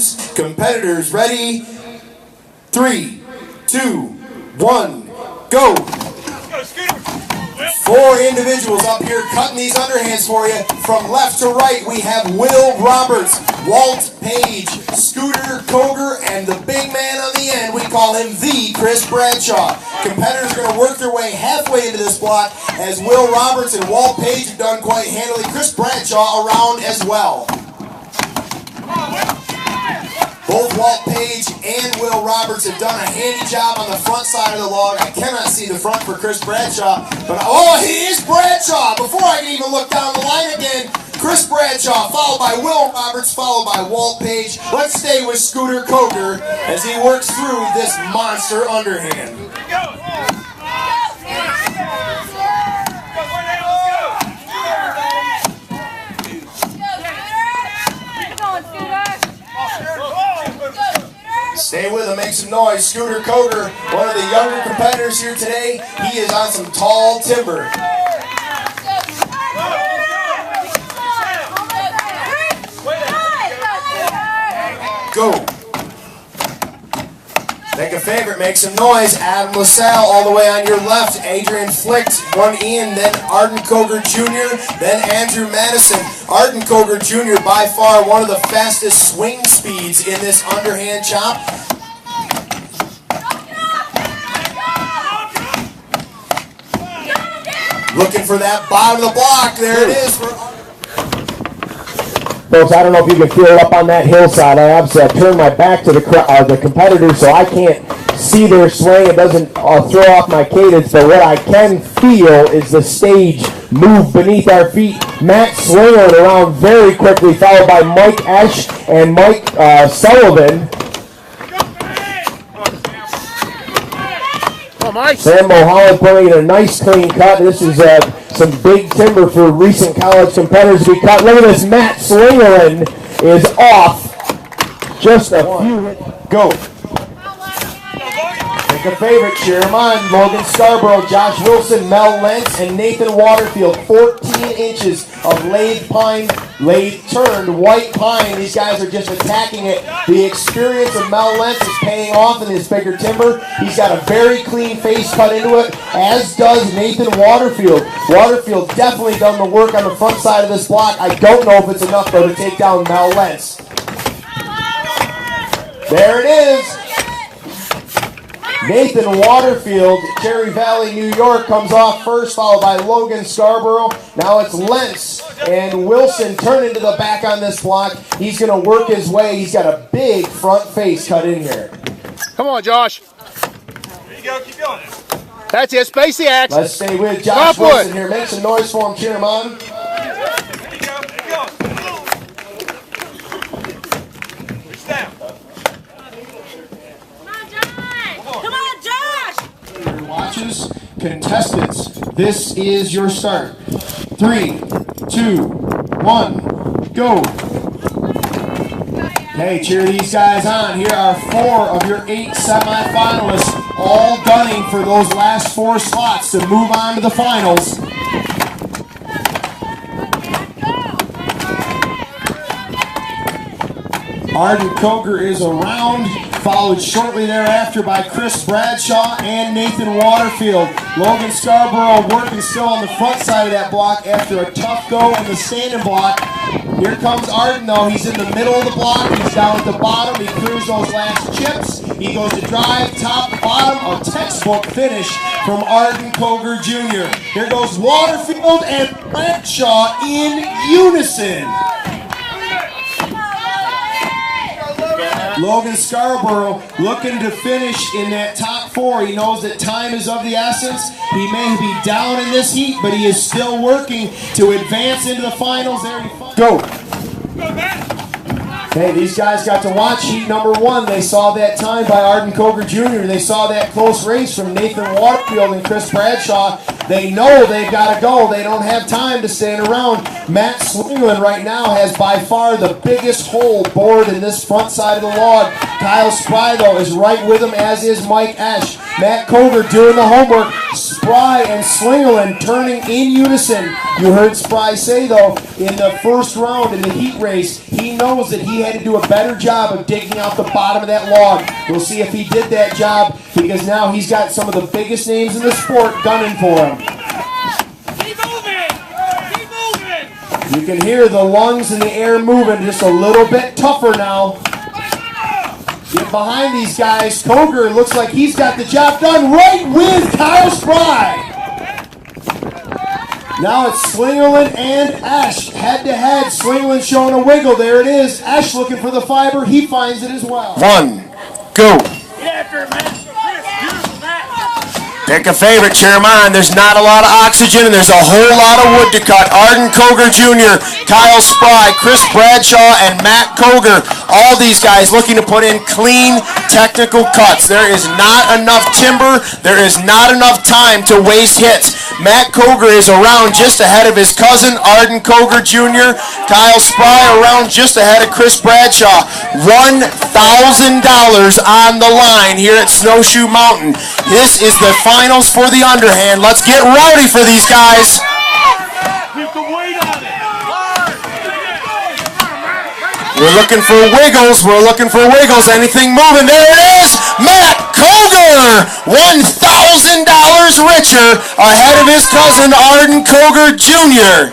moves. Competitors ready? 3, 2, 1, go. 4 individuals up here cutting these underhands for you. From left to right, we have Will Roberts, Walt Page, Scooter Coger, and the big man on the end, we call him the Chris Bradshaw. Competitors are going to work their way halfway into this block as Will Roberts and Walt Page have done quite handily. Chris Bradshaw around as well. Both Walt Page and Will Roberts have done a handy job on the front side of the log. I cannot see the front for Chris Bradshaw, but oh, he is Bradshaw! Before I can even look down the line again, Chris Bradshaw, followed by Will Roberts, followed by Walt Page. Let's stay with Scooter Coger as he works through this monster underhand. Stay with him, make some noise. Scooter Coger, one of the younger competitors here today. He is on some tall timber. Go. Make a favorite, make some noise. Adam LaSalle all the way on your left. Adrian Flicht, one in, then Arden Coger Jr., then Andrew Madison. Arden Coger Jr. by far one of the fastest swing speeds in this underhand chop. Looking for that bottom of the block. There it is. Folks, I don't know if you can feel it up on that hillside. I obviously turned my back to the competitors, so I can't see their swing. It doesn't throw off my cadence, but what I can feel is the stage move beneath our feet. Matt swinging around very quickly, followed by Mike Esch and Mike Sullivan. Sam Mulholland putting in a nice clean cut. This is some big timber for recent college competitors to be cut. Look at this, Matt Slingerland is off. Just a few. Go. Pick a favorite, cheer him on. Logan Scarborough, Josh Wilson, Mel Lentz, and Nathan Waterfield. 14 inches of laid pine, laid turned white pine. These guys are just attacking it. The experience of Mel Lentz is paying off in his bigger timber. He's got a very clean face cut into it, as does Nathan Waterfield. Waterfield definitely done the work on the front side of this block. I don't know if it's enough, though, to take down Mel Lentz. There it is. Nathan Waterfield, Cherry Valley, New York, comes off first, followed by Logan Scarborough. Now it's Lentz and Wilson turning to the back on this block. He's going to work his way. He's got a big front face cut in here. Come on, Josh. There you go. Keep going. That's it. Space the axe. Let's stay with Josh Wilson here. Make some noise for him. Cheer him on. There you go. There you go. Reach down. Watches, contestants, this is your start. 3, 2, 1, go. Hey, cheer these guys on. Here are 4 of your 8 semifinalists, all gunning for those last 4 slots to move on to the finals. Arden Coger is around, followed shortly thereafter by Chris Bradshaw and Nathan Waterfield. Logan Scarborough working still on the front side of that block after a tough go in the standing block. Here comes Arden, though. He's in the middle of the block. He's down at the bottom. He clears those last chips. He goes to drive, top, bottom. A textbook finish from Arden Coger Jr. Here goes Waterfield and Bradshaw in unison. Logan Scarborough looking to finish in that top 4. He knows that time is of the essence. He may be down in this heat, but he is still working to advance into the finals. There he go. Hey, these guys got to watch heat number 1. They saw that time by Arden Coger Jr. They saw that close race from Nathan Water. Warfield and Chris Bradshaw. They know they've got to go. They don't have time to stand around. Matt Swingland right now has by far the biggest hole bored in this front side of the log. Kyle Spry, though, is right with him, as is Mike Esch. Matt Koger doing the homework. Spry and Swingland turning in unison. You heard Spry say, though, in the first round in the heat race, he knows that he had to do a better job of digging out the bottom of that log. We'll see if he did that job, because now he's got some of the biggest names in the sport gunning for him. Keep moving! Keep moving! You can hear the lungs in the air moving just a little bit tougher now. Get behind these guys. Koger looks like he's got the job done right with Kyle Spry. Now it's Swingland and Esch head-to-head. Swingland showing a wiggle. There it is. Esch looking for the fiber. He finds it as well. 1, go. Get after it, man. Beautiful, Matt. Pick a favorite, cheer 'em on. There's not a lot of oxygen, and there's a whole lot of wood to cut. Arden Koger Jr., Kyle Spry, Chris Bradshaw, and Matt Koger. All these guys looking to put in clean, technical cuts. There is not enough timber. There is not enough time to waste hits. Matt Koger is around just ahead of his cousin, Arden Koger Jr. Kyle Spry around just ahead of Chris Bradshaw. $1,000 on the line here at Snowshoe Mountain. This is the finals for the underhand. Let's get rowdy for these guys. Keep the weight on it. We're looking for wiggles. We're looking for wiggles. Anything moving? There it is. Matt Koger, $1,000 richer ahead of his cousin Arden Koger Jr.